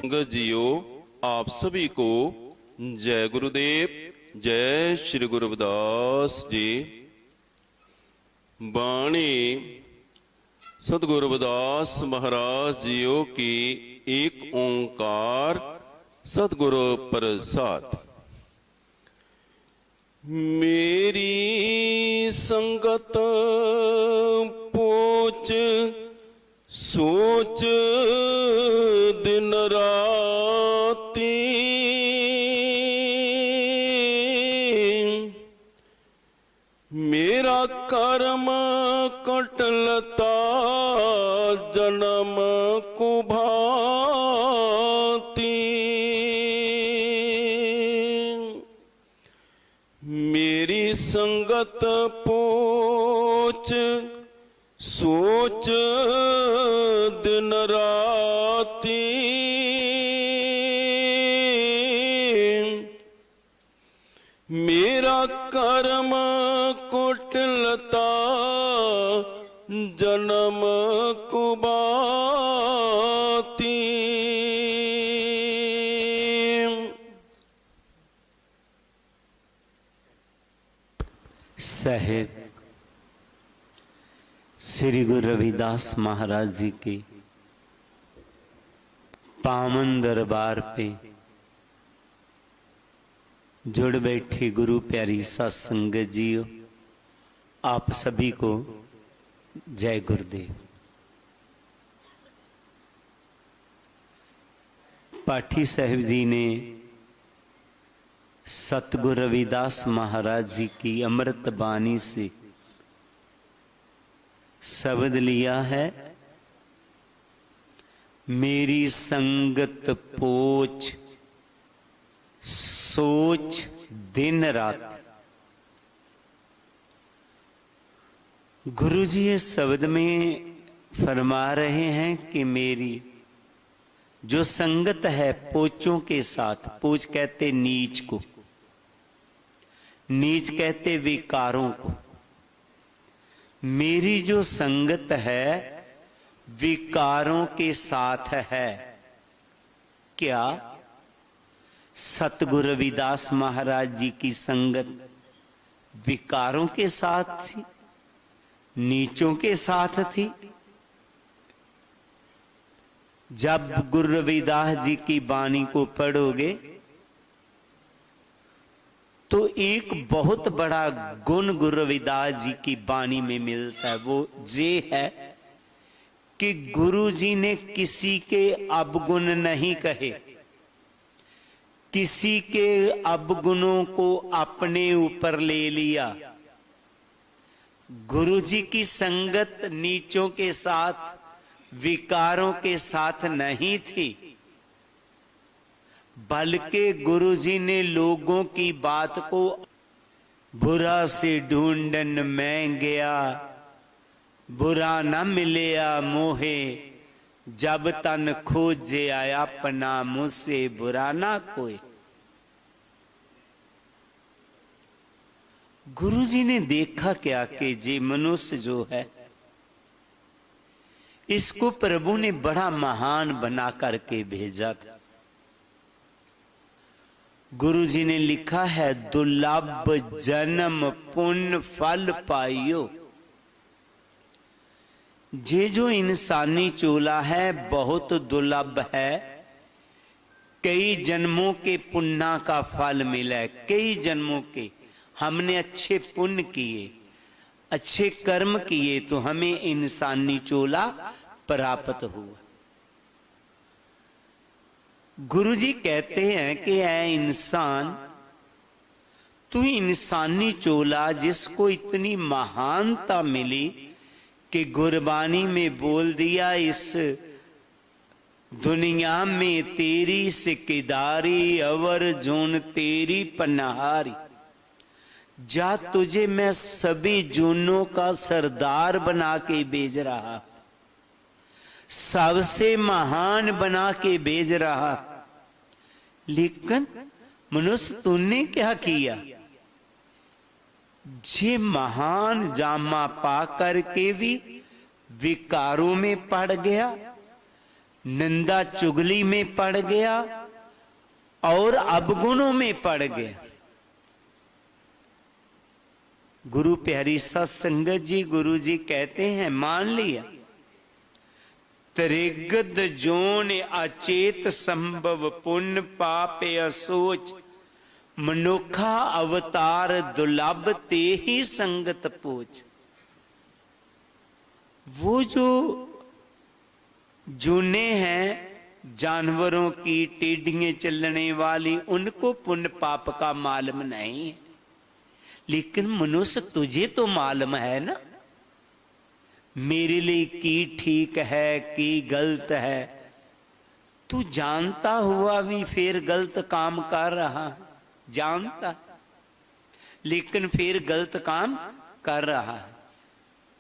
संगत जियो, आप सभी को जय गुरुदेव, जय श्री गुरु रविदास जी। बाणी सतगुरु रविदास महाराज जियो की एक ओंकार सतगुरु प्रसाद। मेरी संगत पोच सोच दिन राती, मेरा कर्म कटलता जन्म को भांति। मेरी संगत पोच सोच दिन राती, मेरा कर्म कुटिलता जन्म कुबाती। साहेब श्री गुरु रविदास महाराज जी के पावन दरबार पे जुड़ बैठे गुरु प्यारी साध संगत जियो, आप सभी को जय गुरुदेव। पाठी साहब जी ने सतगुरु रविदास महाराज जी की अमृत बाणी से शब्द लिया है, मेरी संगत पोच सोच दिन रात। गुरु जी इस शब्द में फरमा रहे हैं कि मेरी जो संगत है पोचों के साथ, पोच कहते नीच को, नीच कहते विकारों को, मेरी जो संगत है विकारों के साथ है। क्या सतगुरु रविदास महाराज जी की संगत विकारों के साथ थी, नीचों के साथ थी? जब गुरु रविदास जी की वाणी को पढ़ोगे तो एक बहुत बड़ा गुण गुरु रविदास जी की वाणी में मिलता है। वो ये है कि गुरु जी ने किसी के अवगुण नहीं कहे, किसी के अवगुणों को अपने ऊपर ले लिया। गुरु जी की संगत नीचों के साथ विकारों के साथ नहीं थी, बल्कि गुरु जी ने लोगों की बात को बुरा से ढूंढन मैं गया, बुरा न मिलया मोहे, जब तन खोजे आया अपना मुझसे बुरा ना कोई। गुरु जी ने देखा क्या कि जे मनुष्य जो है इसको प्रभु ने बड़ा महान बना करके भेजा था। गुरु जी ने लिखा है, दुर्लभ जन्म पुण्य फल पाइयो। ये जो इंसानी चोला है बहुत दुर्लभ है, कई जन्मों के पुण्य का फल मिला है, कई जन्मों के हमने अच्छे पुण्य किए, अच्छे कर्म किए तो हमें इंसानी चोला प्राप्त हुआ। गुरु जी कहते हैं कि ऐ इंसान, तू इंसानी चोला जिसको इतनी महानता मिली कि गुरबानी में बोल दिया, इस दुनिया में तेरी सिकदारी अवर जोन तेरी पनहारी। जा तुझे मैं सभी जोनों का सरदार बना के भेज रहा, सबसे महान बना के भेज रहा, लेकिन मनुष्य तूने क्या किया? जे महान जामा पा करके भी विकारों में पड़ गया, निंदा चुगली में पड़ गया और अवगुणों में पड़ गया। गुरु प्यारी सत्संगत जी, गुरु जी कहते हैं, मान लिया त्रिगद जोन अचेत संभव पुण्य पाप असोच, मनुखा अवतार दुर्लभ ते ही संगत पोच। वो जो जूने हैं जानवरों की, टेढ़ियां चलने वाली, उनको पुण्य पाप का मालूम नहीं है, लेकिन मनुष्य तुझे तो मालूम है ना, मेरे लिए की ठीक है की गलत है। तू जानता हुआ भी फिर गलत काम कर रहा, जानता लेकिन फिर गलत काम कर रहा है।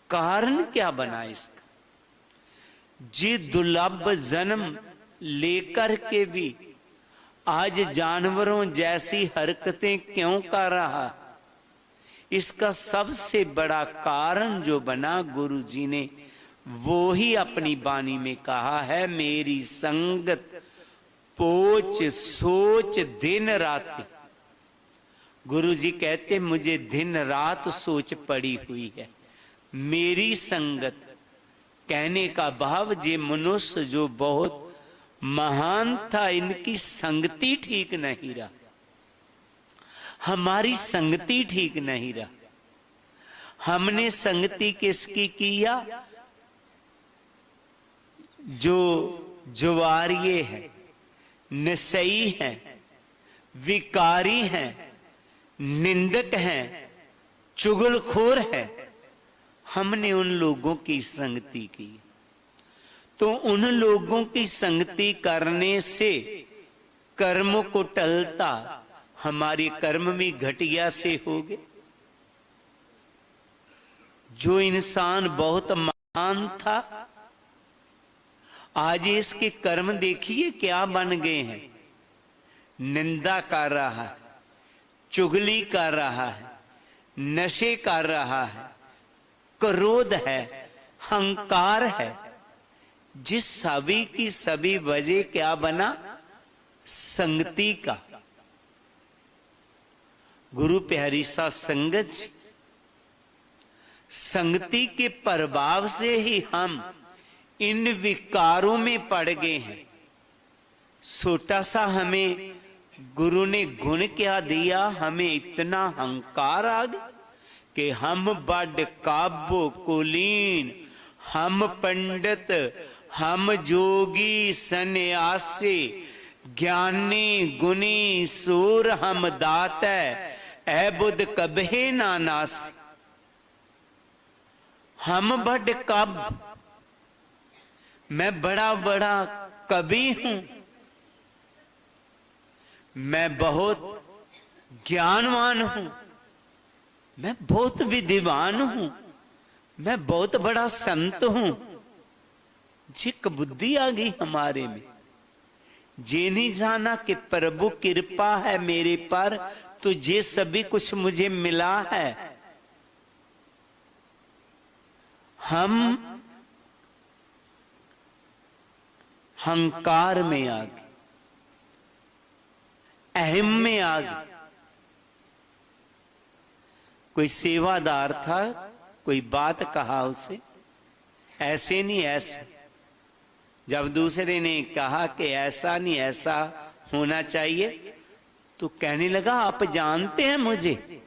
कारण क्या बना इसका? जी दुर्लभ जन्म लेकर के भी आज जानवरों जैसी हरकतें क्यों कर रहा? इसका सबसे बड़ा कारण जो बना, गुरु जी ने वो ही अपनी वाणी में कहा है, मेरी संगत पोच सोच दिन रात। गुरु जी कहते मुझे दिन रात सोच पड़ी हुई है, मेरी संगत। कहने का भाव, जे मनुष्य जो बहुत महान था, इनकी संगति ठीक नहीं रहा, हमारी संगति ठीक नहीं रहा। हमने संगति किसकी किया? जो जुआरिये है, नशई है, विकारी है, निंदक है, चुगलखोर है, हमने उन लोगों की संगति की। तो उन लोगों की संगति करने से कर्म को टलता, हमारे कर्म भी घटिया से हो गए। जो इंसान बहुत महान था, आज इसके कर्म देखिए क्या बन गए हैं। निंदा कर रहा है, चुगली कर रहा है, नशे कर रहा है, क्रोध है, हंकार है। जिस सभी की सभी वजह क्या बना? संगति का। गुरु प्यारी सा संगत, संगति के प्रभाव से ही हम इन विकारों में पड़ गए हैं। छोटा सा हमें गुरु ने गुण क्या दिया, हमें इतना हंकार आ गया कि हम बड़ काबो कुलीन, हम पंडित, हम जोगी सन्यासी, ज्ञानी गुणी सूर, हम दाता, ऐ बुद्ध कबहे ना नास। हम बड़ कब, मैं बड़ा बड़ा कवि हूं, मैं बहुत ज्ञानवान हूं, मैं बहुत विद्वान हूं, मैं बहुत बड़ा संत हूं। जिक बुद्धि आ गई हमारे में, जे नहीं जाना कि प्रभु कृपा है मेरे पर, तो ये सभी कुछ मुझे मिला है। हम हंकार में आ गए, अहम में आ गए। कोई सेवादार था, कोई बात कहा उसे, ऐसे नहीं ऐसे। जब दूसरे ने कहा कि ऐसा नहीं ऐसा होना चाहिए, तो कहने लगा आप जानते हैं मुझे,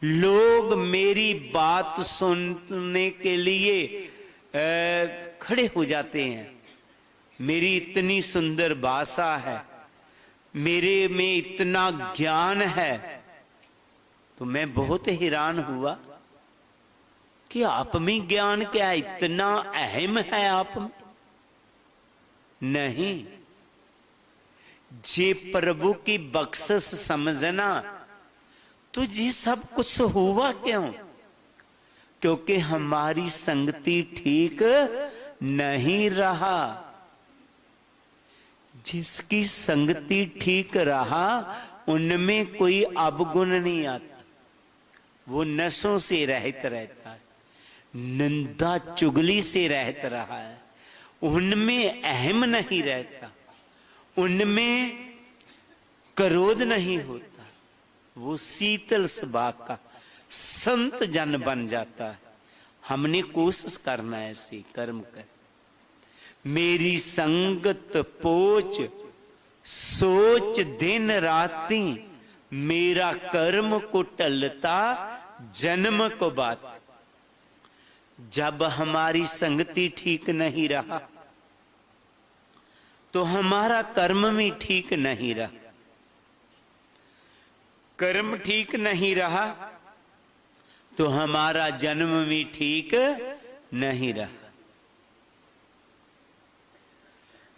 लोग मेरी बात सुनने के लिए खड़े हो जाते हैं। मेरी इतनी सुंदर भाषा है, मेरे में इतना ज्ञान है। तो मैं बहुत हैरान हुआ कि आप में ज्ञान क्या इतना अहम है आप में? नहीं, जे प्रभु की बख्शिश समझना, तो ये सब कुछ हुआ क्यों? क्योंकि हमारी संगति ठीक नहीं रहा। जिसकी संगति ठीक रहा, उनमें कोई अवगुण नहीं आता, वो नशों से रहित रहता है, निंदा चुगली से रहित रहा है, उनमें अहम नहीं रहता, उनमें क्रोध नहीं होता, वो शीतल स्वभाव का संत जन बन जाता है। हमने कोशिश करना है ऐसे कर्म कर। मेरी संगत पोच सोच दिन राती, मेरा कर्म को टलता जन्म को बात। जब हमारी संगति ठीक नहीं रहा तो हमारा कर्म भी ठीक नहीं रहा, कर्म ठीक नहीं रहा तो हमारा जन्म भी ठीक नहीं रहा।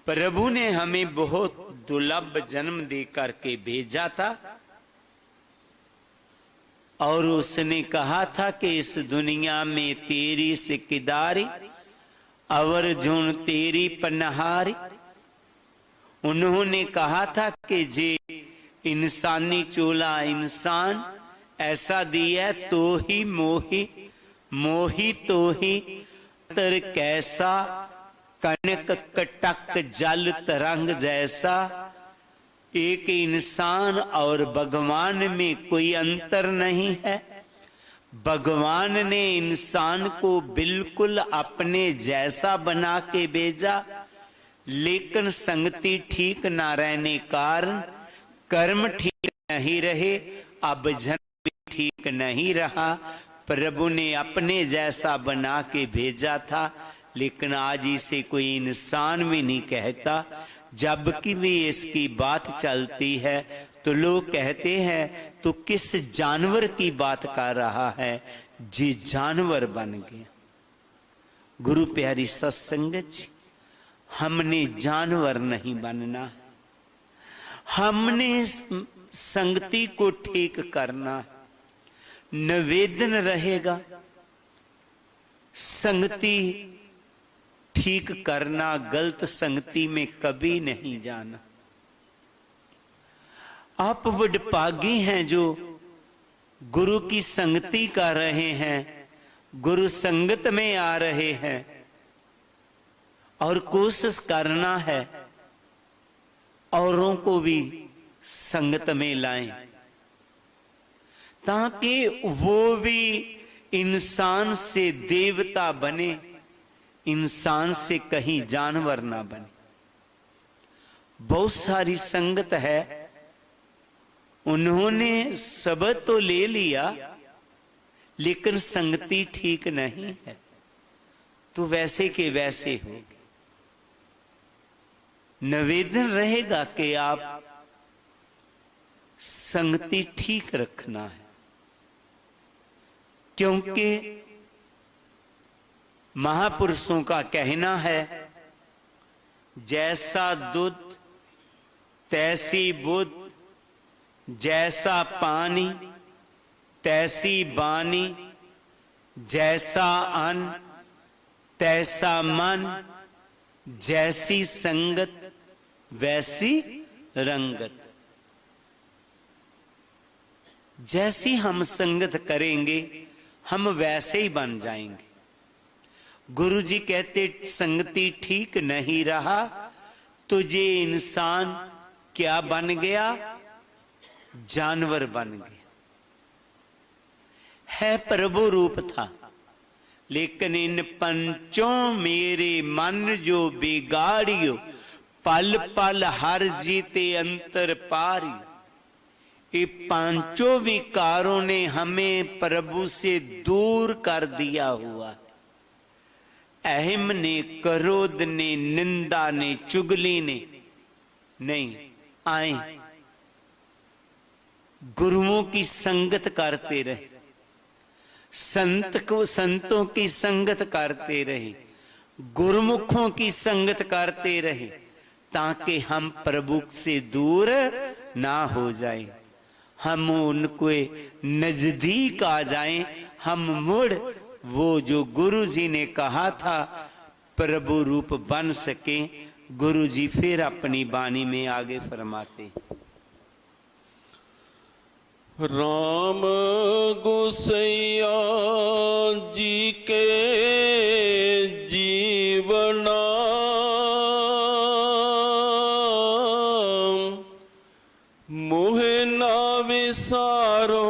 प्रभु ने हमें बहुत दुर्लभ जन्म दे करके भेजा था और उसने कहा था कि इस दुनिया में तेरी सिकदारी अवर जुन तेरी पनहारी। उन्होंने कहा था कि जे इंसानी चोला इंसान ऐसा दिया तो ही मोही, मोही तो ही तर कैसा, कनक कटक जल तरंग जैसा। एक इंसान और भगवान में कोई अंतर नहीं है। भगवान ने इंसान को बिल्कुल अपने जैसा बना के भेजा, लेकिन संगति ठीक ना रहने कारण कर्म ठीक नहीं रहे, अब जन्म भी ठीक नहीं रहा। प्रभु ने अपने जैसा बना के भेजा था, लेकिन आज इसे कोई इंसान भी नहीं कहता। जबकि भी इसकी बात चलती है तो लोग कहते हैं तो किस जानवर की बात कर रहा है, जी जानवर बन गया। गुरु प्यारी सत्संगत जी, हमने जानवर नहीं बनना, हमने संगति को ठीक करना। निवेदन रहेगा, संगति ठीक करना, गलत संगति में कभी नहीं जाना। आप वडभागी हैं जो गुरु की संगति कर रहे हैं, गुरु संगत में आ रहे हैं, और कोशिश करना है औरों को भी संगत में लाएं, ताकि वो भी इंसान से देवता बने, इंसान से कहीं जानवर ना बने। बहुत सारी संगत है, उन्होंने सब तो ले लिया लेकिन संगति ठीक नहीं है, तो वैसे के वैसे होंगे। निवेदन रहेगा कि आप संगति ठीक रखना है, क्योंकि महापुरुषों का कहना है जैसा दूध तैसी बुद्ध, जैसा पानी तैसी बानी, जैसा अन्न तैसा मन, जैसी संगत वैसी रंगत। जैसी हम संगत करेंगे हम वैसे ही बन जाएंगे। गुरु जी कहते संगति ठीक नहीं रहा तो ये इंसान क्या बन गया, जानवर बन गया। है प्रभु रूप था, लेकिन इन पंचों मेरे मन जो बिगाड़ियो, पल पल हर जीते अंतर पारियो। ये पांचों विकारों ने हमें प्रभु से दूर कर दिया हुआ। अहम ने, क्रोध ने, निंदा ने, चुगली ने नहीं आए, गुरुओं की संगत करते रहे, संतों की संगत करते रहे, गुरुमुखों की संगत करते रहे, ताकि हम प्रभु से दूर ना हो जाए, हम उनको नजदीक आ जाएं। हम मुड़ वो जो गुरु जी ने कहा था प्रभु रूप बन सके। गुरु जी फिर अपनी वाणी में आगे फरमाते, राम गोसैया जी के जीवना विसारो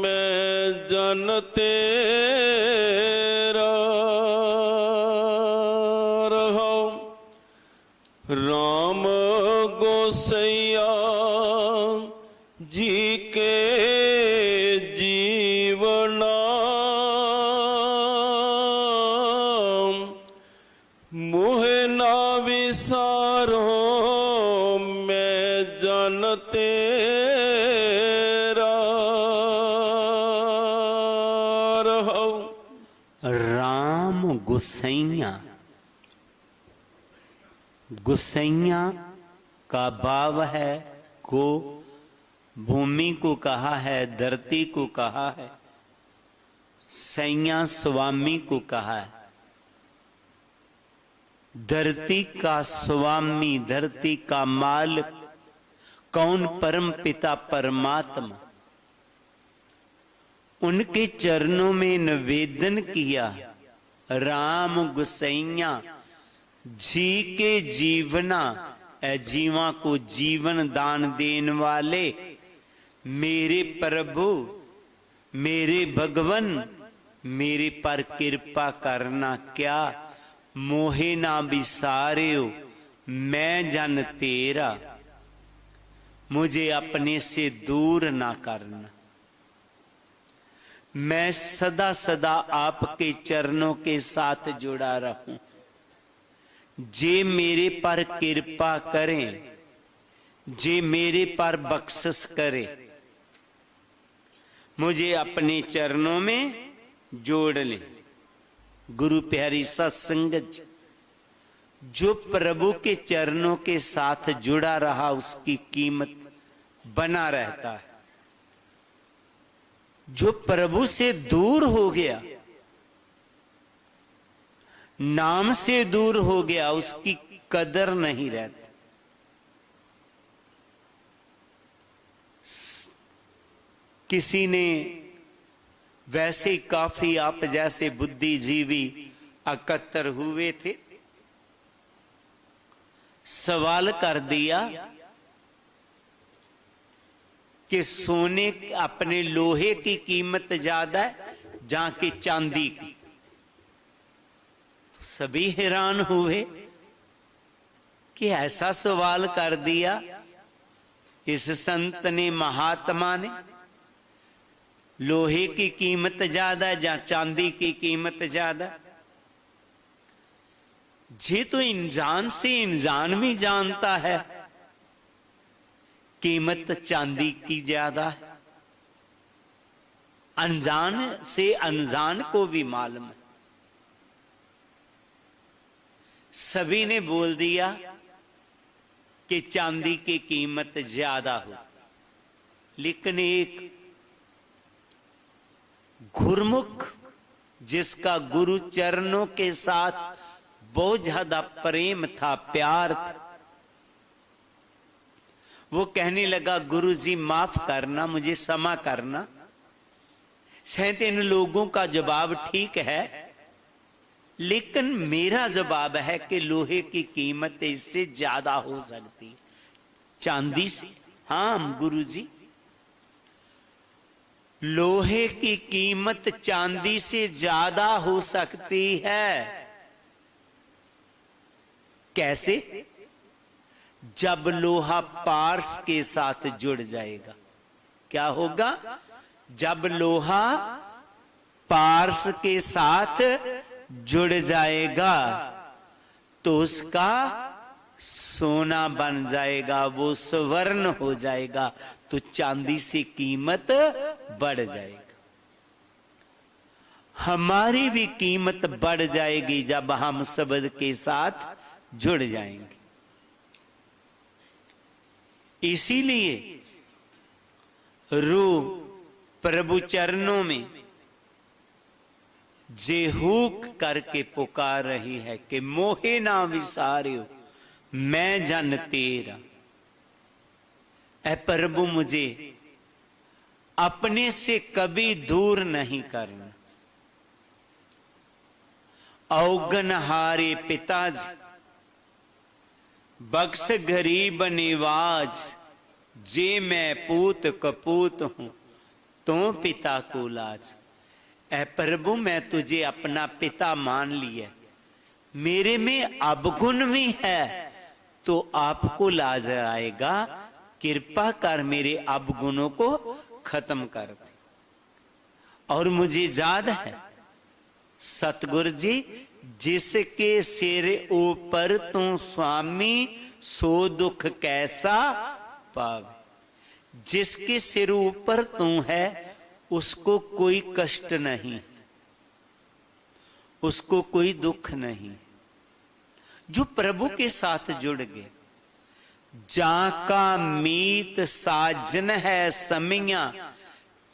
मैं जन तेरा रहो। राम गोसैया जी के जीवना मोहे ना विसारो मैं जन तेरा रहो। राम गुसैया, गुसैया का भाव है गो, भूमि को कहा है, धरती को कहा है, सैया स्वामी को कहा है। धरती का स्वामी, धरती का मालिक कौन? परम पिता परमात्मा। उनके चरणों में निवेदन किया, राम गुसैया जी के जीवना, जीवा को जीवन दान देने वाले मेरे प्रभु, मेरे भगवन, मेरे पर कृपा करना। क्या? मोहे ना बिसारियो मैं जन तेरा, मुझे अपने से दूर ना करना। मैं सदा सदा आपके चरणों के साथ जुड़ा रहूं। जे मेरे पर कृपा करें, जे मेरे पर बख्शिश करे, मुझे अपने चरणों में जोड़ ले। गुरु प्यारी सत्संगत, जो प्रभु के चरणों के साथ जुड़ा रहा उसकी कीमत बना रहता है। जो प्रभु से दूर हो गया, नाम से दूर हो गया, उसकी कदर नहीं रहती। किसी ने वैसे काफी आप जैसे बुद्धिजीवी एकत्र हुए थे, सवाल कर दिया कि सोने अपने लोहे की कीमत ज्यादा है जहां की चांदी की। तो सभी हैरान हुए कि ऐसा सवाल कर दिया इस संत ने, महात्मा ने। लोहे की कीमत ज्यादा है जहां चांदी की कीमत ज्यादा। जी तो इंसान से इंसान भी जानता है कीमत चांदी की ज्यादा है। अनजान से अनजान को भी मालूम है। सभी ने बोल दिया कि चांदी की कीमत ज्यादा हो, लेकिन एक गुरमुख जिसका गुरु चरणों के साथ बहुत ज्यादा प्रेम था, प्यार था, वो कहने लगा, गुरु जी माफ करना, मुझे क्षमा करना। शायद इन लोगों का जवाब ठीक है, लेकिन मेरा जवाब है कि लोहे की कीमत इससे ज्यादा हो सकती है चांदी से। हाँ गुरु जी, लोहे की कीमत चांदी से ज्यादा हो सकती है। कैसे? जब लोहा पार्स के साथ जुड़ जाएगा। क्या होगा? जब लोहा पार्स के साथ जुड़ जाएगा तो उसका सोना बन जाएगा, वो स्वर्ण हो जाएगा, तो चांदी से कीमत बढ़ जाएगी। हमारी भी कीमत बढ़ जाएगी जब हम शब्द के साथ जुड़ जाएंगे। इसीलिए रूह प्रभु चरणों में जेहूक करके पुकार रही है कि मोहे ना विसारियो मैं जन तेरा। ऐ प्रभु मुझे अपने से कभी दूर नहीं करना। अवगनहारे पिताजी बख्श गरीब निवाज, जे मैं पूत कपूत हूं तो पिता को लाज। ऐ प्रभु मैं तुझे अपना पिता मान लिया, मेरे में अवगुण भी है तो आपको लाज आएगा, कृपा कर मेरे अवगुणों को खत्म कर दे। और मुझे याद है सतगुरु जी, जिसके सिर ऊपर तू स्वामी सो दुख कैसा पावे। जिसके सिर ऊपर तू है उसको कोई कष्ट नहीं, उसको कोई दुख नहीं। जो प्रभु के साथ जुड़ गए, जाका मीत साजन है समिया,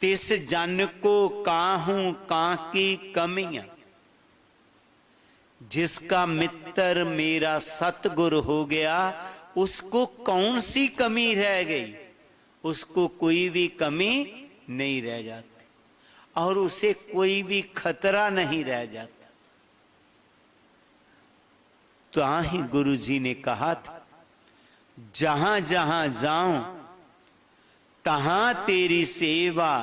तिस जन को काहू काकी कमियां। जिसका मित्र मेरा सतगुरु हो गया, उसको कौन सी कमी रह गई, उसको कोई भी कमी नहीं रह जाती और उसे कोई भी खतरा नहीं रह जाता। तो ही गुरु जी ने कहा था, जहां जहां जाऊं तहां तेरी सेवा,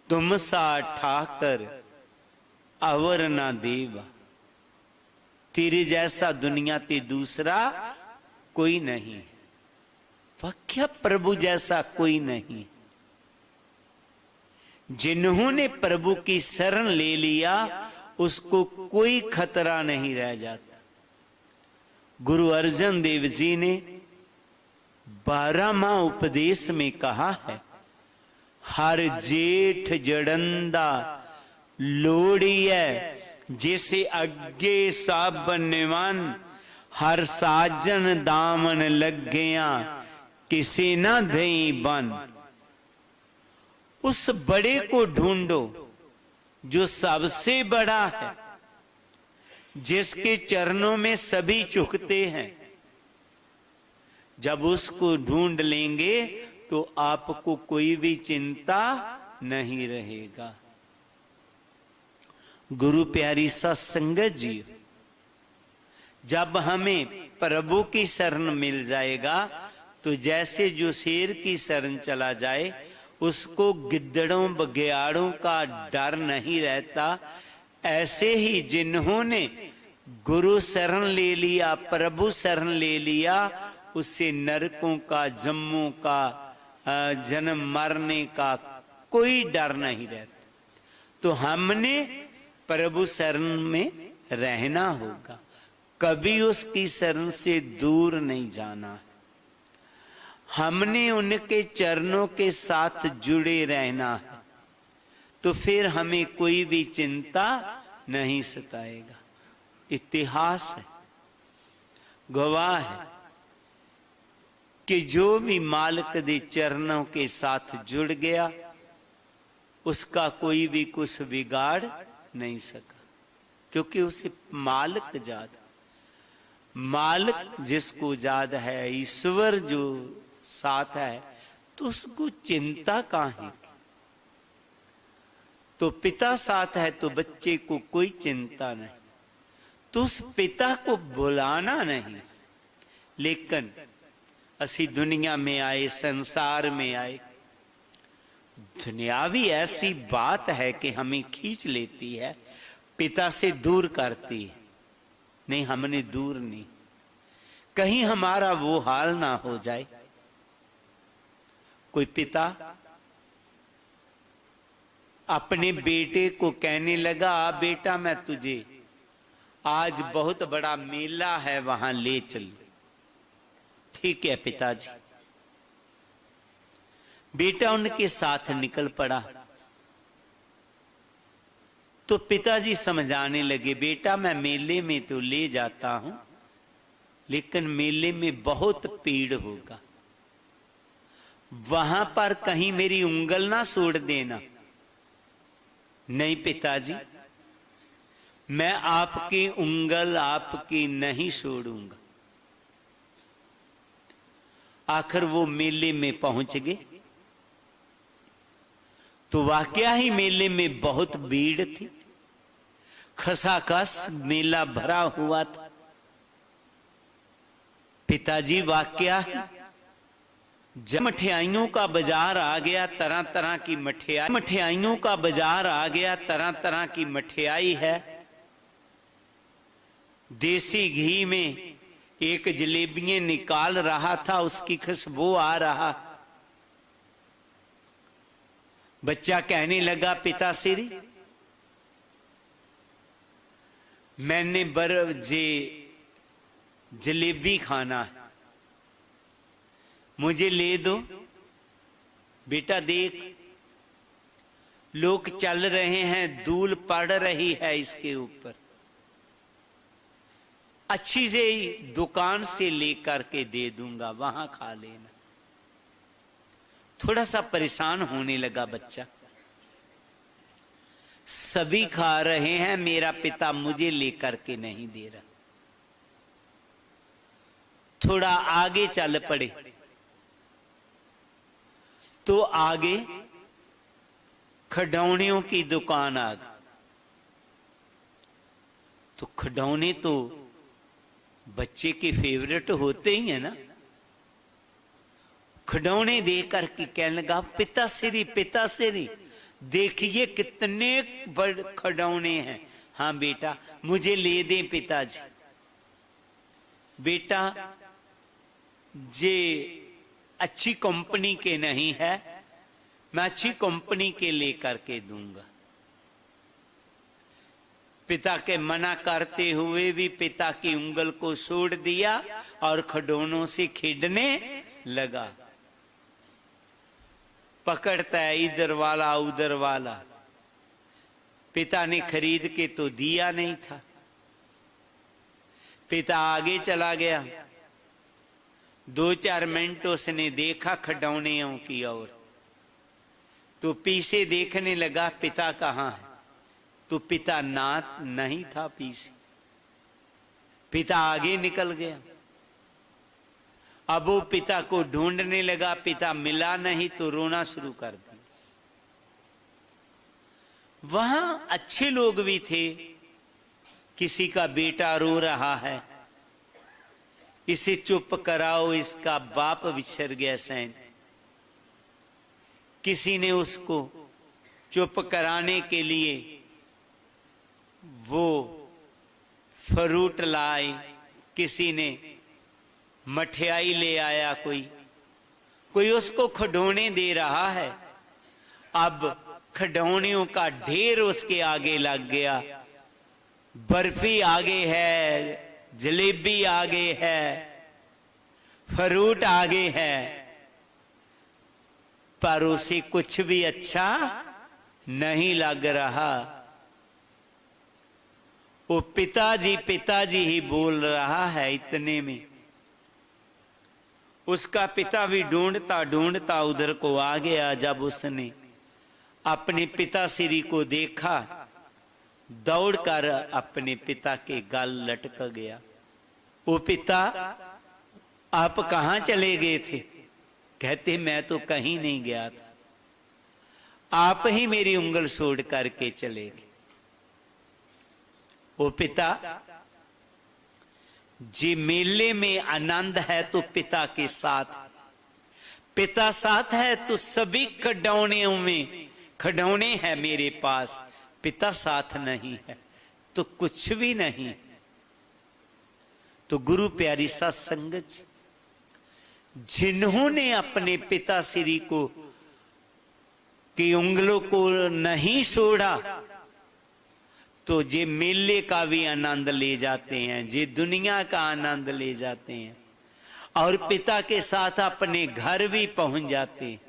तुम सा ठाकर अवर ना देवा। तेरे जैसा दुनिया ते दूसरा कोई नहीं, वक्या प्रभु जैसा कोई नहीं। जिन्होंने प्रभु की शरण ले लिया उसको कोई खतरा नहीं रह जाता। गुरु अर्जन देव जी ने 12वां उपदेश में कहा है, हर जेठ जड़ंदा लोड़िए, जैसे अगे साबनवन, हर साजन दामन लग गया, किसी ना धई बन। उस बड़े को ढूंढो जो सबसे बड़ा है, जिसके चरणों में सभी झुकते हैं। जब उसको ढूंढ लेंगे तो आपको कोई भी चिंता नहीं रहेगा। गुरु प्यारी सत्संगत जी, जब हमें प्रभु की शरण मिल जाएगा तो जैसे जो शेर की शरण चला जाए उसको गिद्दड़ों बघियाड़ों का डर नहीं रहता, ऐसे ही जिन्होंने गुरु शरण ले लिया, प्रभु शरण ले लिया, उससे नरकों का, जम्मों का, जन्म मरने का कोई डर नहीं रहता। तो हमने प्रभु शरण में रहना होगा, कभी उसकी शरण से दूर नहीं जाना। हमने उनके चरणों के साथ जुड़े रहना है, तो फिर हमें कोई भी चिंता नहीं सताएगा। इतिहास है, गवाह है कि जो भी मालिक दे चरणों के साथ जुड़ गया उसका कोई भी कुछ बिगाड़ नहीं सका, क्योंकि उसे मालिक याद, मालिक जिसको याद है, ईश्वर जो साथ है, तो उसको चिंता काहे की। तो पिता साथ है तो बच्चे को कोई चिंता नहीं, तो उस पिता को बुलाना नहीं। लेकिन असी दुनिया में आए, संसार में आए, दुनियावी ऐसी बात है कि हमें खींच लेती है, पिता से दूर करती है। नहीं, हमने दूर नहीं, कहीं हमारा वो हाल ना हो जाए। कोई पिता अपने बेटे को कहने लगा, बेटा मैं तुझे आज बहुत बड़ा मेला है वहां ले चल। ठीक है पिताजी। बेटा उनके साथ निकल पड़ा तो पिताजी समझाने लगे, बेटा मैं मेले में तो ले जाता हूं, लेकिन मेले में बहुत भीड़ होगा, वहां पर कहीं मेरी उंगल ना छोड़ देना। नहीं पिताजी, मैं आपकी उंगल आपकी नहीं छोड़ूंगा। आखिर वो मेले में पहुंच गए तो वाकया ही मेले में बहुत भीड़ थी, खसाखस मेला भरा हुआ था। पिताजी वाकया जब मठियाइयों का बाजार आ गया, तरह तरह की मठियाइयों का बाजार आ गया, तरह तरह की मठियाई है। देसी घी में एक जलेबियां निकाल रहा था, उसकी खुशबू आ रहा। बच्चा कहने लगा, पिताश्री मैंने जलेबी खाना है, मुझे ले दो। बेटा देख, लोग चल रहे हैं, धूल पड़ रही है इसके ऊपर, अच्छी से दुकान से लेकर के दे दूंगा, वहां खा लेना। थोड़ा सा परेशान होने लगा बच्चा। सभी खा रहे हैं, मेरा पिता मुझे लेकर के नहीं दे रहा। थोड़ा आगे चल पड़े तो आगे खिलौनों की दुकान आ गई। तो खिलौने तो बच्चे के फेवरेट होते ही है ना। खिलौने देकर के कहने लगा, पिताश्री देखिए कितने बड़े खिलौने हैं। हाँ बेटा, मुझे ले दें पिताजी। बेटा जे अच्छी कंपनी के नहीं है, मैं अच्छी कंपनी के लेकर के दूंगा। पिता के मना करते हुए भी पिता की उंगल को छोड़ दिया और खिलौनों से खेलने लगा। पकड़ता है इधर वाला उधर वाला। पिता ने खरीद के तो दिया नहीं था। पिता आगे चला गया। 2-4 मिनट उसने देखा खिलौनों की ओर, तो पीछे देखने लगा पिता कहाँ है। तो पिता नहीं था पीछे। पिता आगे निकल गया। अब वो पिता को ढूंढने लगा, पिता मिला नहीं तो रोना शुरू कर दिया। वहां अच्छे लोग भी थे। किसी का बेटा रो रहा है, इसे चुप कराओ, इसका बाप बिछड़ गया सैन। किसी ने उसको चुप कराने के लिए वो फ्रूट लाए, किसी ने मठियाई ले आया, कोई उसको खिलौने दे रहा है। अब खिलौनों का ढेर उसके आगे लग गया। बर्फी आगे है, जलेबी आगे है, फ्रूट आगे है, पर उसे कुछ भी अच्छा नहीं लग रहा। वो पिताजी ही बोल रहा है। इतने में उसका पिता भी ढूंढता ढूंढता उधर को आ गया। जब उसने अपने पिताश्री को देखा, दौड़कर अपने पिता के गाल लटक गया। वो पिता, आप कहां चले गए थे? कहते, मैं तो कहीं नहीं गया था, आप ही मेरी उंगल छोड़ करके चले गए। वो पिता, जी मेले में आनंद है तो पिता के साथ, पिता साथ है तो सभी खिलौनों में खिलौने हैं मेरे पास, पिता साथ नहीं है तो कुछ भी नहीं। तो गुरु प्यारी साथ संगत, जिन्होंने अपने पिताश्री को की उंगलों को नहीं छोड़ा, तो जे मेले का भी आनंद ले जाते हैं, जे दुनिया का आनंद ले जाते हैं, और पिता के साथ अपने घर भी पहुंच जाते हैं।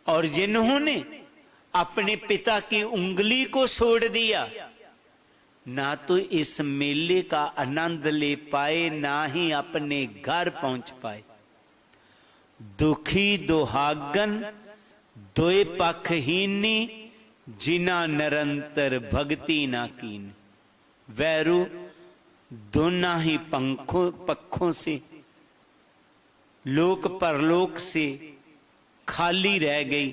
और जिन्होंने अपने पिता की उंगली को छोड़ दिया, ना तो इस मेले का आनंद ले पाए, ना ही अपने घर पहुंच पाए। दुखी दुहागन दोए पखहीनी, जिना निरंतर भक्ति ना कीन। वैरू दोना ही पक्षों से, लोक परलोक से खाली रह गई,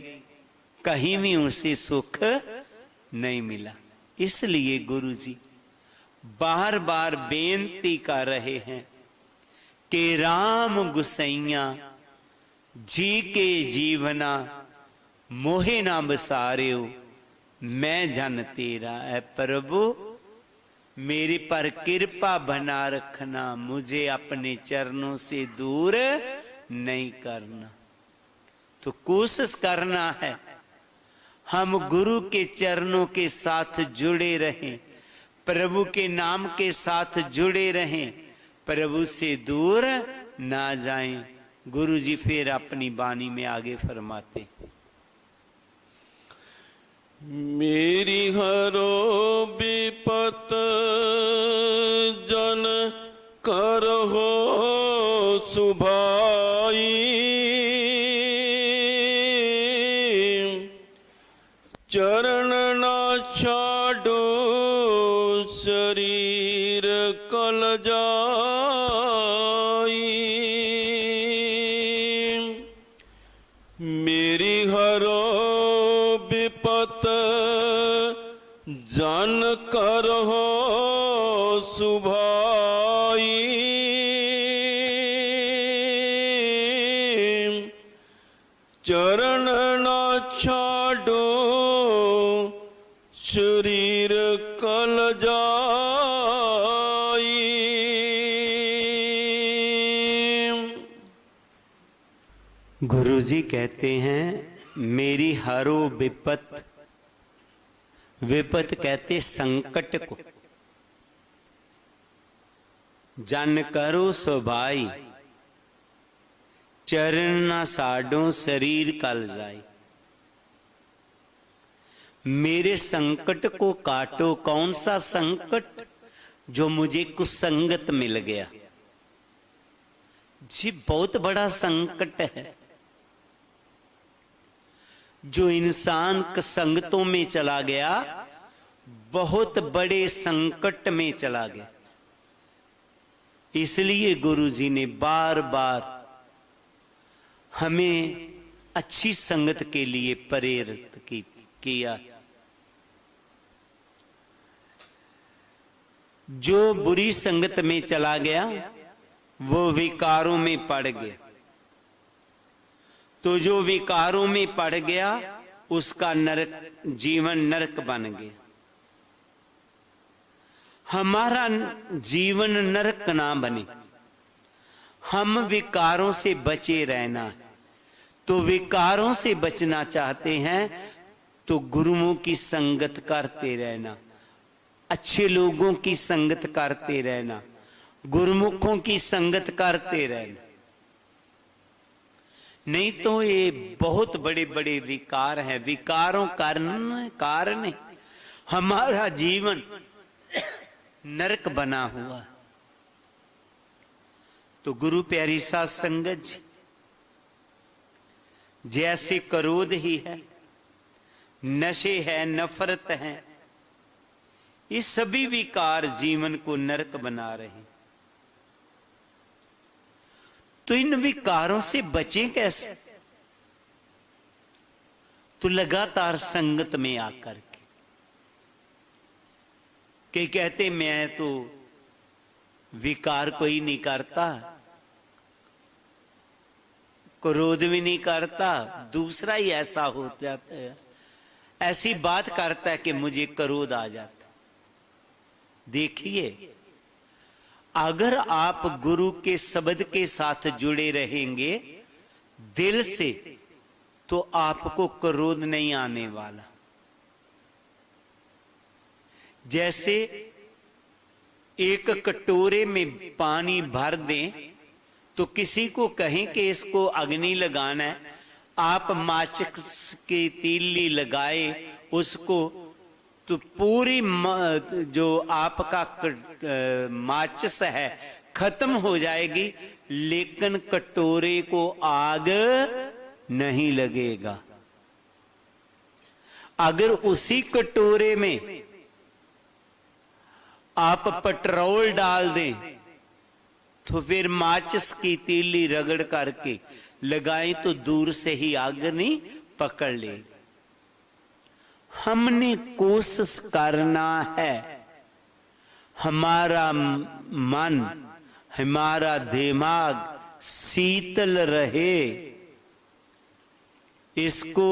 कहीं भी उसे सुख नहीं मिला। इसलिए गुरु जी बार बार बेनती कर रहे हैं कि राम गुसैया जी के जीवना मोहे ना बसारियो, मैं जन तेरा है प्रभु, मेरे पर कृपा बना रखना, मुझे अपने चरणों से दूर नहीं करना। तो कोशिश करना है हम गुरु के चरणों के साथ जुड़े रहें, प्रभु के नाम के साथ जुड़े रहें, प्रभु से दूर ना जाएं। गुरु जी फिर अपनी वाणी में आगे फरमाते, मेरी हरो विपत जन करहो सुभाई, चरण ना छाडो शरीर कल जाई। मेरी हरो विपत जन करहो सुभाई, चरण ना छाडो शरीर कल जाई। गुरु जी कहते हैं मेरी हरो विपत, विपत कहते संकट को, जन करो सुभाई, चरण ना साडो शरीर कल जाए। मेरे संकट को काटो। कौन सा संकट? जो मुझे कुसंगत मिल गया जी, बहुत बड़ा संकट है। जो इंसान संगतों में चला गया, बहुत बड़े संकट में चला गया। इसलिए गुरु जी ने बार बार हमें अच्छी संगत के लिए प्रेरित किया। जो बुरी संगत में चला गया वो विकारों में पड़ गया, तो जो विकारों में पड़ गया उसका नरक, जीवन नरक बन गया। हमारा जीवन नरक ना बने, हम विकारों से बचे रहना है। तो विकारों से बचना चाहते हैं तो गुरुओं की संगत करते रहना, अच्छे लोगों की संगत करते रहना, गुरुमुखों की संगत करते रहना। नहीं तो ये बहुत बड़े बड़े विकार हैं। विकारों कारण हमारा जीवन नरक बना हुआ। तो गुरु प्यारी साध संगत जी, जैसे क्रोध ही है, नशे है, नफरत है, ये सभी विकार जीवन को नरक बना रहे हैं। तो इन विकारों से बचें कैसे? तो लगातार संगत में आकर के कहते मैं तो विकार कोई नहीं करता, क्रोध भी नहीं करता, दूसरा ही ऐसा हो जाता है, ऐसी बात करता है कि मुझे क्रोध आ जाता। देखिए, अगर आप गुरु के शब्द के साथ जुड़े रहेंगे दिल से, तो आपको क्रोध नहीं आने वाला। जैसे एक कटोरे में पानी भर दें तो किसी को कहें कि इसको अग्नि लगाना है, आप माचिस की तीली लगाए उसको, तो पूरी जो आपका माचिस है खत्म हो जाएगी, लेकिन कटोरे को आग नहीं लगेगा। अगर उसी कटोरे में आप पेट्रोल डाल दें तो फिर माचिस की तीली रगड़ करके लगाएं तो दूर से ही आग नहीं पकड़ ले। हमने कोशिश करना है हमारा मन, हमारा दिमाग शीतल रहे, इसको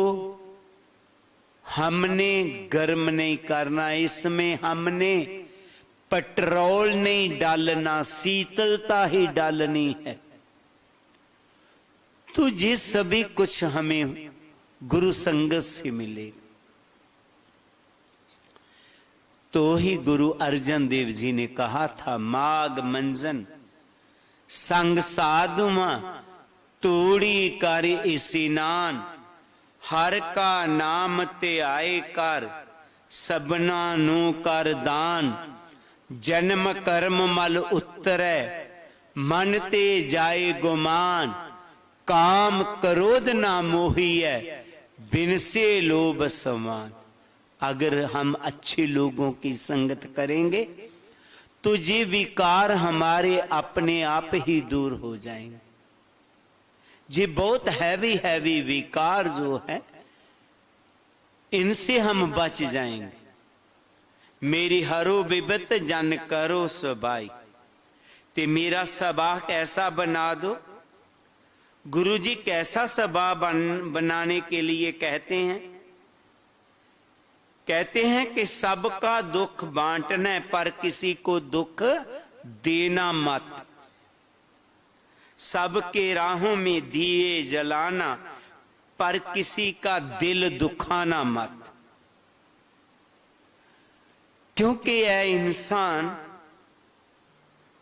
हमने गर्म नहीं करना, इसमें हमने पेट्रोल नहीं डालना, शीतलता ही डालनी है। तो ये सभी कुछ हमें गुरु संगत से मिलेगा। तो ही गुरु अर्जन देव जी ने कहा था, माग मंजन संग साधुमा तोड़ी कर इसिनान, हर का नाम ते आए कर सबना नु कर दान, जन्म कर्म मल उतरै मन ते जाए गुमान, काम क्रोध ना मोहिए बिन से लोभ समान। अगर हम अच्छे लोगों की संगत करेंगे तो ये विकार हमारे अपने आप ही दूर हो जाएंगे। ये बहुत हैवी हैवी विकार जो है, इनसे हम बच जाएंगे। मेरी हरो विबत जन करो सबाई, ते मेरा सबाह कैसा बना दो। गुरु जी कैसा सबाह बनाने के लिए कहते हैं? कहते हैं कि सबका दुख बांटना है पर किसी को दुख देना मत, सबके राहों में दिए जलाना पर किसी का दिल दुखाना मत। क्योंकि यह इंसान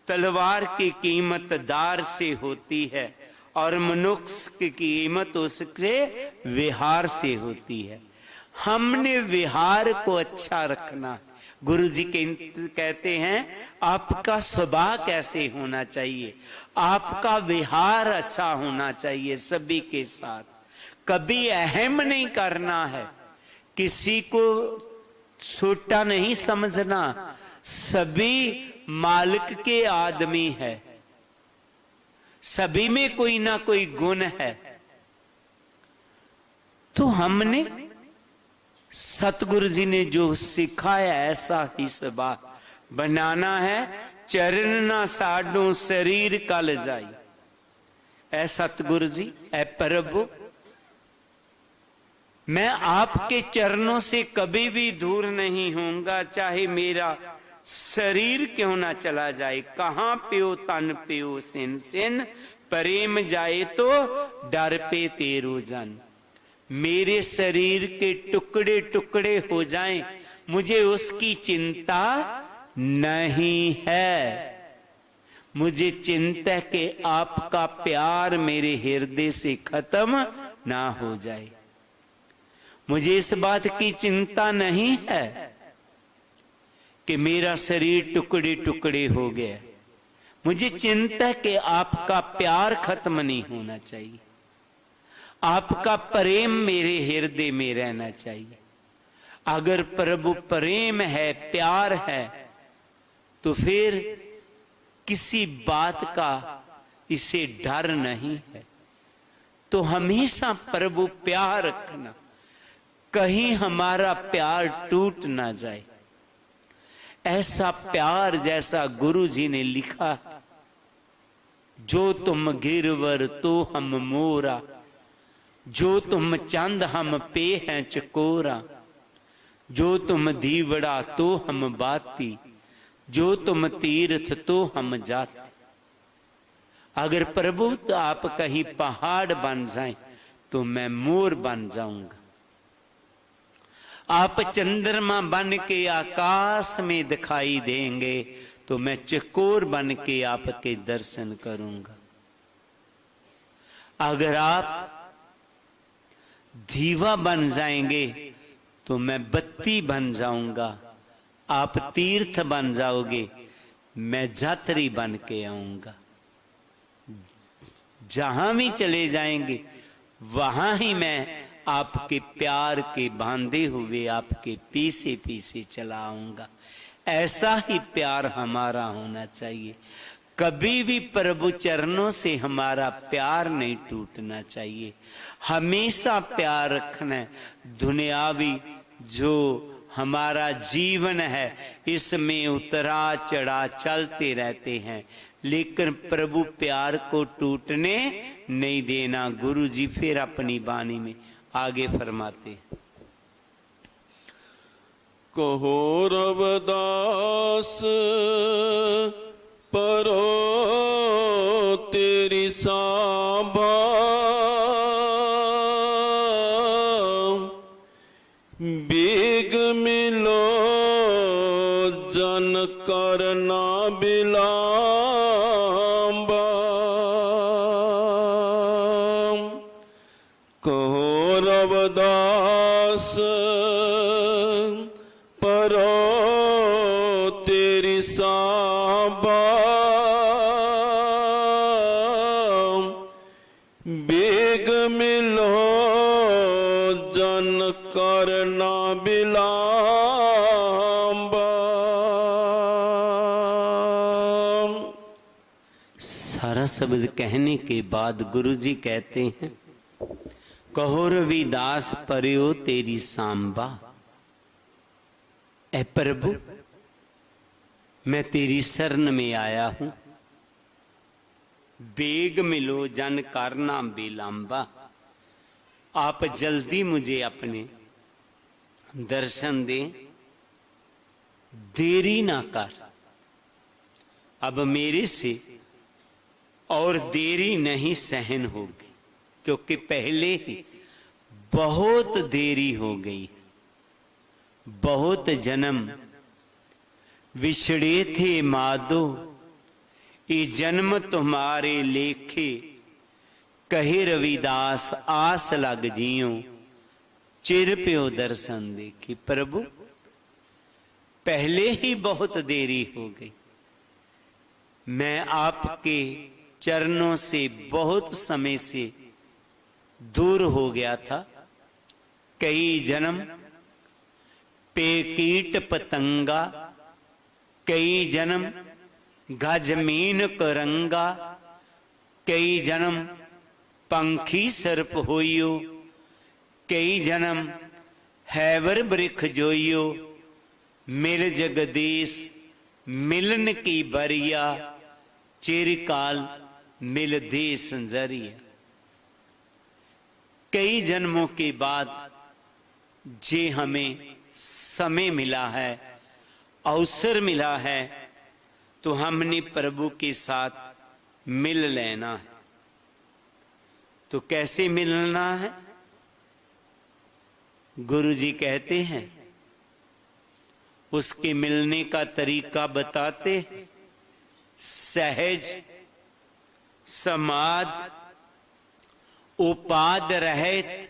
तलवार की कीमत दार से होती है और मनुष्य की कीमत उसके विहार से होती है। हमने विहार को अच्छा रखना। गुरु जी कहते हैं आपका स्वभाव कैसे होना चाहिए, आपका विहार अच्छा होना चाहिए सभी के साथ। कभी अहम नहीं करना है, किसी को छोटा नहीं समझना। सभी मालिक के आदमी है, सभी में कोई ना कोई गुण है। तो हमने सतगुरु जी ने जो सिखाया ऐसा ही स्वभाव बनाना है। चरण ना साडो शरीर कल जाई। ऐ सतगुरु जी, ऐ प्रभु, मैं आपके चरणों से कभी भी दूर नहीं होऊंगा, चाहे मेरा शरीर क्यों ना चला जाए। कहां प्यो तन प्यो सिन सिन, प्रेम जाए तो डर पे तेरो जन। मेरे शरीर के टुकड़े टुकड़े हो जाएं, मुझे उसकी चिंता नहीं है। मुझे चिंता कि आपका प्यार मेरे हृदय से खत्म ना हो जाए। मुझे इस बात की चिंता नहीं है कि मेरा शरीर टुकड़े टुकड़े हो गया। मुझे चिंता है कि आपका प्यार खत्म नहीं होना चाहिए, आपका प्रेम मेरे हृदय में रहना चाहिए। अगर प्रभु प्रेम है, प्यार है, तो फिर किसी बात का इसे डर नहीं है। तो हमेशा प्रभु प्यार रखना, कहीं हमारा प्यार टूट ना जाए। ऐसा प्यार जैसा गुरु जी ने लिखा, जो तुम गिरवर तो हम मोरा, जो तुम चंद हम पे हैं चकोरा, जो तुम दीवड़ा तो हम बाती, जो तुम तीर्थ तो हम जाते। अगर प्रभु तो आप कहीं पहाड़ बन जाएं तो मैं मोर बन जाऊंगा। आप चंद्रमा बन के आकाश में दिखाई देंगे तो मैं चकोर बन के आपके दर्शन करूंगा। अगर आप दीवा बन जाएंगे तो मैं बत्ती बन जाऊंगा। आप तीर्थ बन जाओगे, मैं जात्री बन के आऊंगा। जहां भी चले जाएंगे वहां ही मैं आपके प्यार के बांधे हुए आपके पीछे पीछे चला आऊंगा। ऐसा ही प्यार हमारा होना चाहिए। कभी भी प्रभु चरणों से हमारा प्यार नहीं टूटना चाहिए। हमेशा प्यार रखना है। दुनियावी जो हमारा जीवन है इसमें उतरा चढ़ा चलते रहते हैं, लेकिन प्रभु प्यार को टूटने नहीं देना। गुरु जी फिर अपनी वाणी में आगे फरमाते हैं। कहो रविदास परो तेरी सांभा, बेग मिलो जन करना बिलांबा। कहो रविदास परो तेरी सांभा, बेग मिलो जन करना बिलांबा। सारा शब्द कहने के बाद गुरु जी कहते हैं, कहो रविदास पर्यो तेरी सांबा। ऐ प्रभु, मैं तेरी शरण में आया हूं, बेग मिलो जन करना बिलांबा। आप जल्दी मुझे अपने दर्शन दें, देरी ना कर। अब मेरे से और देरी नहीं सहन होगी, क्योंकि पहले ही बहुत देरी हो गई। बहुत जन्म विछड़े थे माधो, ये जन्म तुम्हारे लेखे। कहे रविदास आस लग जियो, चिर प्यो दर्शन देखी। प्रभु, पहले ही बहुत देरी हो गई। मैं आपके चरणों से बहुत समय से दूर हो गया था। कई जन्म पे कीट पतंगा, कई जन्म गजमीन करंगा, कई जन्म पंखी सर्प होइयो, कई जन्म हैवर वृक्ष जोइयो। मिल जगदीश मिलन की बरिया, चिरकाल मिल दे संजरिया। कई जन्मों के बाद जे हमें समय मिला है, अवसर मिला है, तो हमने प्रभु के साथ मिल लेना है। तो कैसे मिलना है? गुरु जी कहते हैं, उसके मिलने का तरीका बताते हैं। सहज समाद उपाद रहत,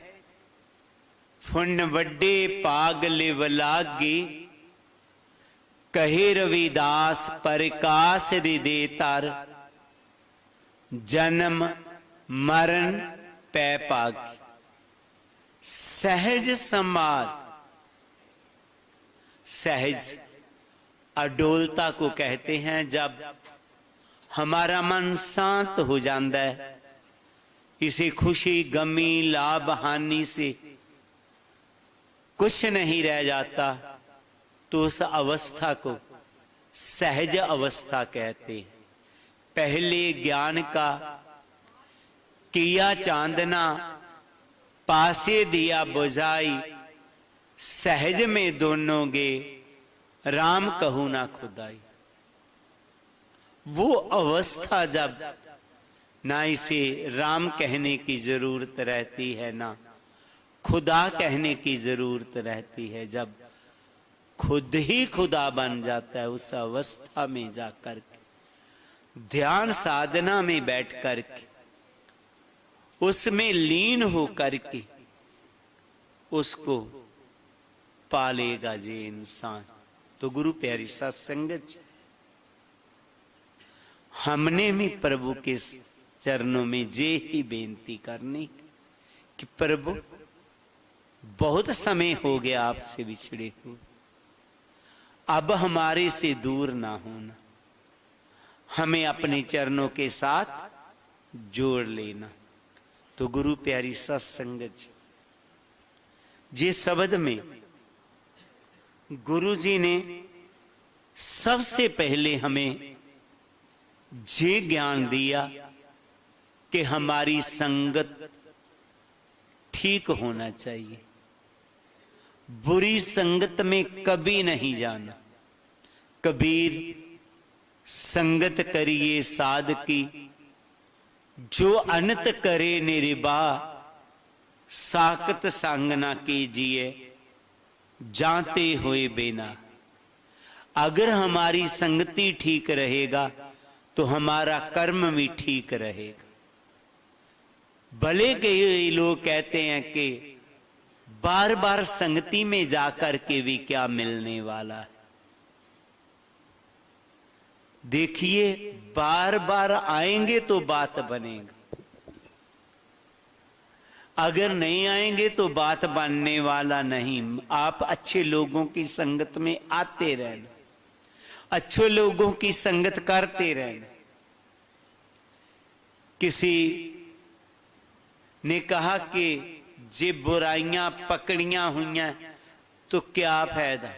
फुन वड्डे पाग लिवलागे। कहे रविदास प्रकाश हृदय तार, जन्म मरण पै पाग। सहज समाद, सहज अडोलता को कहते हैं। जब हमारा मन शांत हो जाता है, इसे खुशी गमी लाभ हानि से कुछ नहीं रह जाता, तो उस अवस्था को सहज अवस्था कहते हैं। पहले ज्ञान का किया चांदना, पासे दिया बुझाई। सहज में दोनों गे, राम कहूं ना खुदाई। वो अवस्था जब ना इसे राम कहने की जरूरत रहती है, ना खुदा कहने की जरूरत रहती है। जब खुद ही खुदा बन जाता है, उस अवस्था में जाकर के, ध्यान साधना में बैठ करके, उसमें लीन हो करके उसको पालेगा जे इंसान। तो गुरु प्यारी सत्संगत, हमने भी प्रभु के चरणों में जे ही बेनती करनी कि प्रभु, बहुत समय हो गया आपसे बिछड़े हुए, अब हमारे से दूर ना होना, हमें अपने चरणों के साथ जोड़ लेना। तो गुरु प्यारी सत्संगत, जिस शब्द में गुरु जी ने सबसे पहले हमें ये ज्ञान दिया कि हमारी संगत ठीक होना चाहिए। बुरी संगत में कभी नहीं जाना। कबीर संगत करिए साध की, जो अनत करे निरिबा, साकत संग ना कीजिए, जाते हुए बेना। अगर हमारी संगति ठीक रहेगा तो हमारा कर्म भी ठीक रहेगा। भले के लोग कहते हैं कि बार बार संगति में जाकर के भी क्या मिलने वाला है। देखिए, बार बार आएंगे तो बात बनेगा, अगर नहीं आएंगे तो बात बनने वाला नहीं। आप अच्छे लोगों की संगत में आते रहना, अच्छे लोगों की संगत करते रहना। किसी ने कहा कि जे बुराइयां पकड़ियां हुई तो क्या फायदा।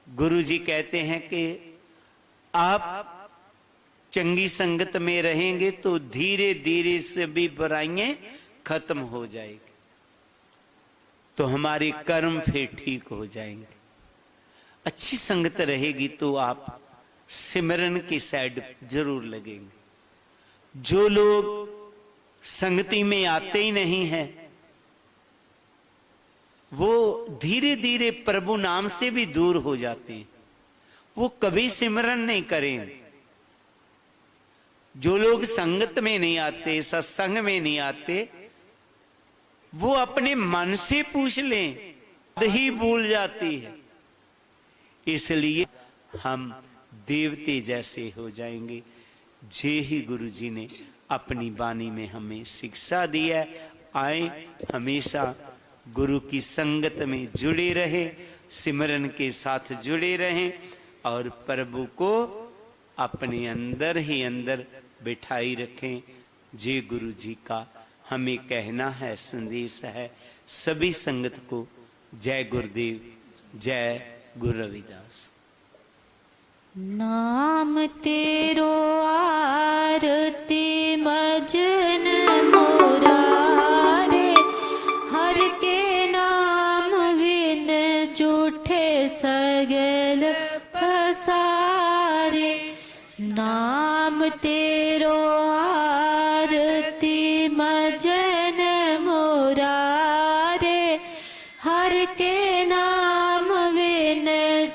गुरु जी कहते हैं कि आप चंगी संगत में रहेंगे तो धीरे धीरे से भी बुराइयां खत्म हो जाएगी, तो हमारे कर्म फिर ठीक हो जाएंगे। अच्छी संगत रहेगी तो आप सिमरन की साइड जरूर लगेंगे। जो लोग संगति में आते ही नहीं है, वो धीरे धीरे प्रभु नाम से भी दूर हो जाते हैं, वो कभी सिमरन नहीं करेंगे। जो लोग संगत में नहीं आते, सत्संग में नहीं आते, वो अपने मन से पूछ लें, ही भूल जाती है। इसलिए हम देवते जैसे हो जाएंगे। जे ही गुरु जी ने अपनी वाणी में हमें शिक्षा दी है। आए हमेशा गुरु की संगत में जुड़े रहे, सिमरन के साथ जुड़े रहें और प्रभु को अपने अंदर ही अंदर बिठाई रखें। जे गुरु जी का हमें कहना है, संदेश है सभी संगत को। जय गुरुदेव, जय गुरु रविदास। नाम तेरो आरती मजन मुरारे, हर के नाम बिन झूठे सगल पसारे। नाम तेरो आरती मजन मुरारे, हर के नाम बिन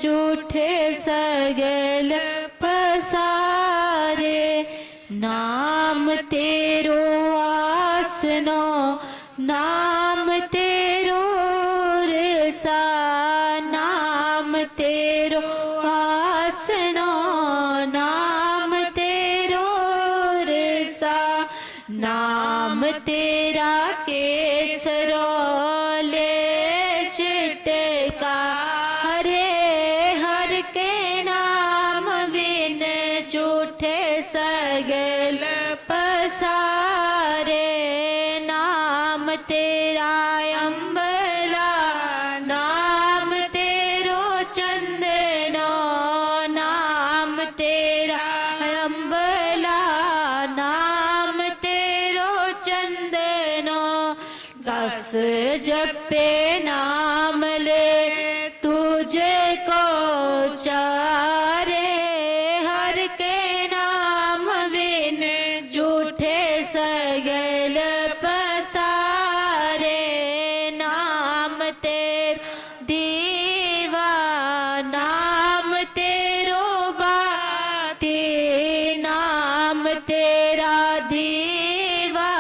झूठे सगल पसारे। नाम तेरो आसनो, नाम तेरो रेसा, नाम तेरो आसनो, नाम तेरो रेसा। नाम तेरा केसरो ले चिटका, हरे हर के नाम बिन झूठे सगल पसारे। नाम तेरा अम्बला, नाम तेरो चंदनो, नाम तेरा अम्बला, नाम तेरो चंदनो। कस जपे नाम ले तुझे को चारे, हर के नाम बिन झूठे सगल पसारे। नाम तेरो दीवा, नाम तेरो बाती, नाम तेरा दीवा,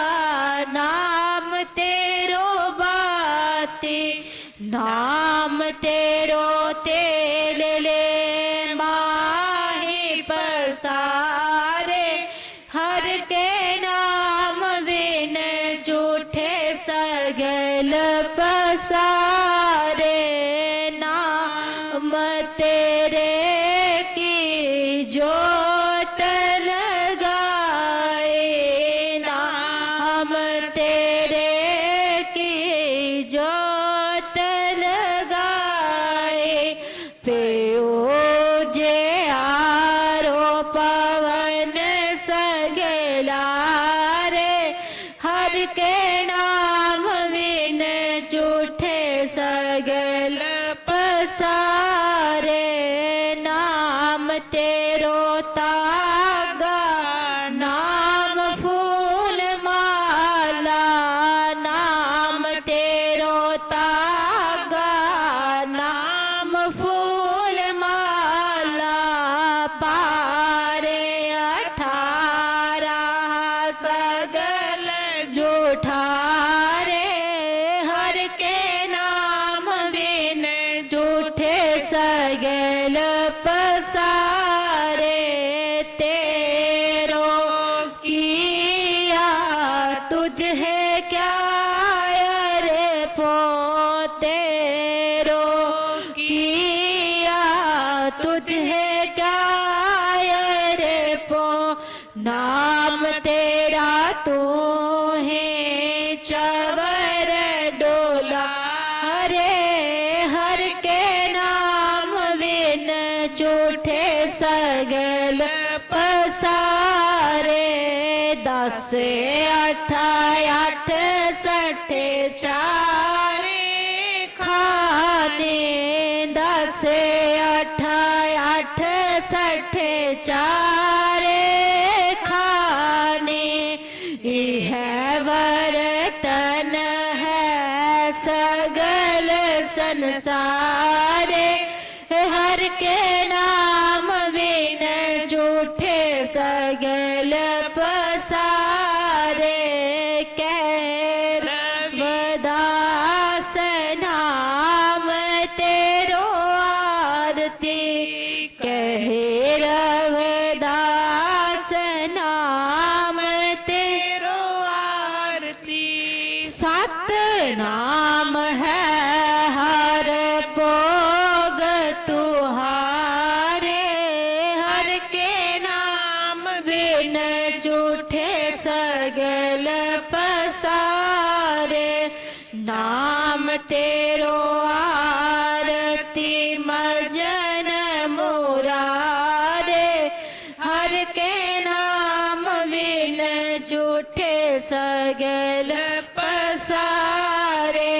नाम तेरो बाती। नाम तेरो तेल ले माही पसारे, हर के नाम बिन झूठे सगल पसारे। नाम तेरे की जोत लगाए, नाम तेरे की जोत लगाए। पेओ जे आरो पवन सगला रे, हर हर के नाम बिन झूठे सगल पसारे। नाम तेरो तागा नाम फूल माला, नाम तेरो तागा नाम फूल माला। पारे 18 सगल झूठा रे, हर के नाम बिन झूठे सगल पसारे। तेरो किया तुझ है क्या रे पो, तेरो किया तुझ है क्या रे पो। नाम तेरा तू है चवर डोला रे, हर के नाम बिन झूठे सगल पसारे। 10 8 8 60 चारे खाने, 10 8 8 60 चारे खाने। यह वर्तन है सगल संसारे, हर के नाम बिन झूठे सगल पसारे। कह रविदास नाम तेरो आरती, कह रविदास नाम तेरो आरती। 7 नाम है हर भोग तुहारे, हर के नाम बिन झूठे सगल पसारे। नाम तेरो आरती मजन मुरारे, हर के नाम बिन झूठे सगल पसारे।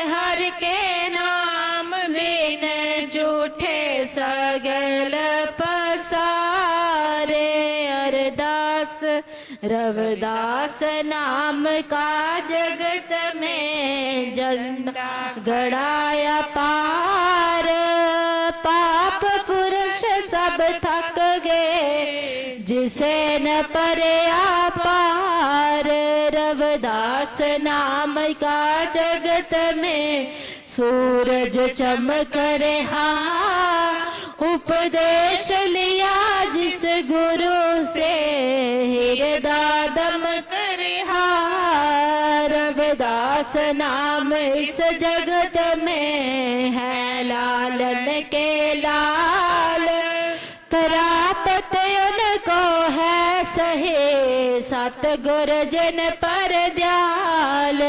हर के नाम बिन झूठे सगल पसारे। अरदास रविदास नाम का जगत में झंडा गड़ाया पार। पाप पुरुष सब थक गए जिसे न परया पार। रविदास नाम का जगत में सूरज चमक रहा। उपदेश लिया जिस गुरु से हृदय दमक रहा। रविदास नाम इस जगत में है लालन के लाल। प्राप्त उनको है सहे सतगुर जिन पर दयाल।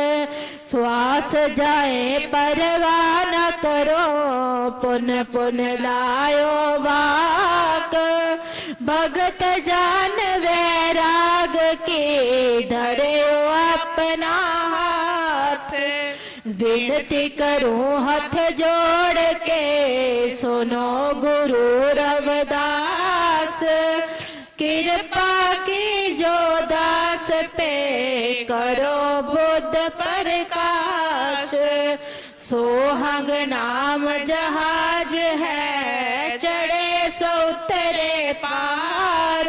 श्वास जाए परवाह न करो पुन पुन लायो वाक। भगत जान वैराग के धरो अपना हाथ। विनती करूं हाथ जोड़ के सुनो गुरु रविदास। कृपा की जो दास पे करो बुद्ध प्रकाश। सोहंग नाम जहाज है चढ़े सो उतरे पार।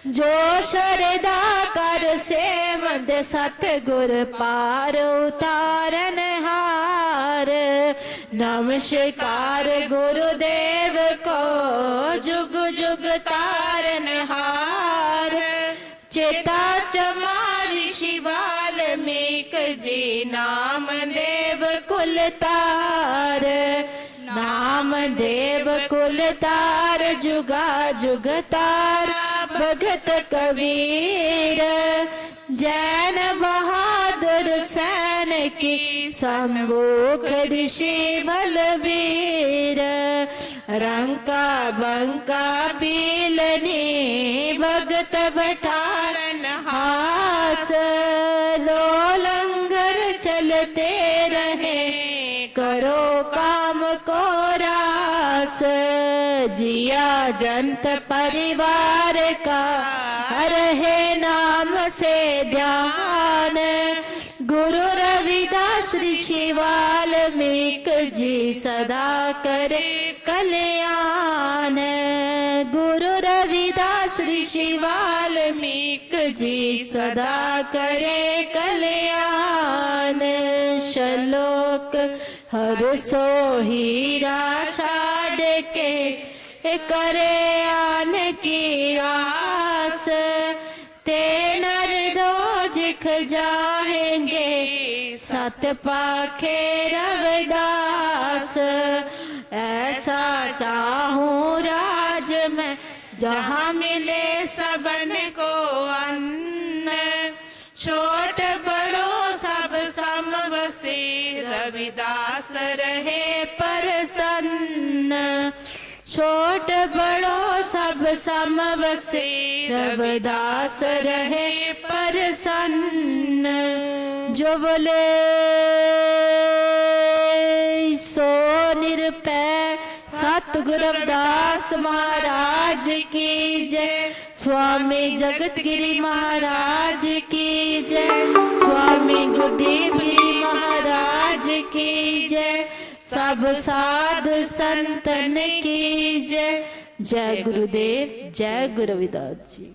जो श्रद्धा कर सेवंद सतगुर पार उतारन हार। नमस्कार गुरुदेव को जुग जुग तारन हार। चेता चमारी शिवाल मेक जी नाम देव कुल तार। नाम देव कुल तार जुगा जुग तारा भगत कबीर। जैन बहादुर सैन की सम्मुख ऋषि बलवीर। रंका बंका पीलनी भगत बठारन हास। लो जंत परिवार का रहे नाम से ध्यान। गुरु रविदास ऋषि वाल्मीकि जी सदा करे कल्याण। गुरु रविदास ऋषि वाल्मीकि जी सदा करे कल्याण। श्लोक हर सो हीरा छाड़ के करे आन की आस। ते नर दो जिख जाएंगे सत पाखे रविदास। ऐसा चाहूं राज में जहाँ मिले सबन को अन्न। छोट बड़ो सब समवसी रविदास रहे प्रसन्न। छोट बड़ो सब समवसी रविदास रहे प्रसन्न। जो बोले सो निरपै सतगुरु रविदास महाराज की जय। स्वामी जगत गिरी महाराज की जय। स्वामी गुरुदेव गिरी महाराज की जय। सब साधु संतन की जय। जय गुरुदेव जय गुरु रविदास जी।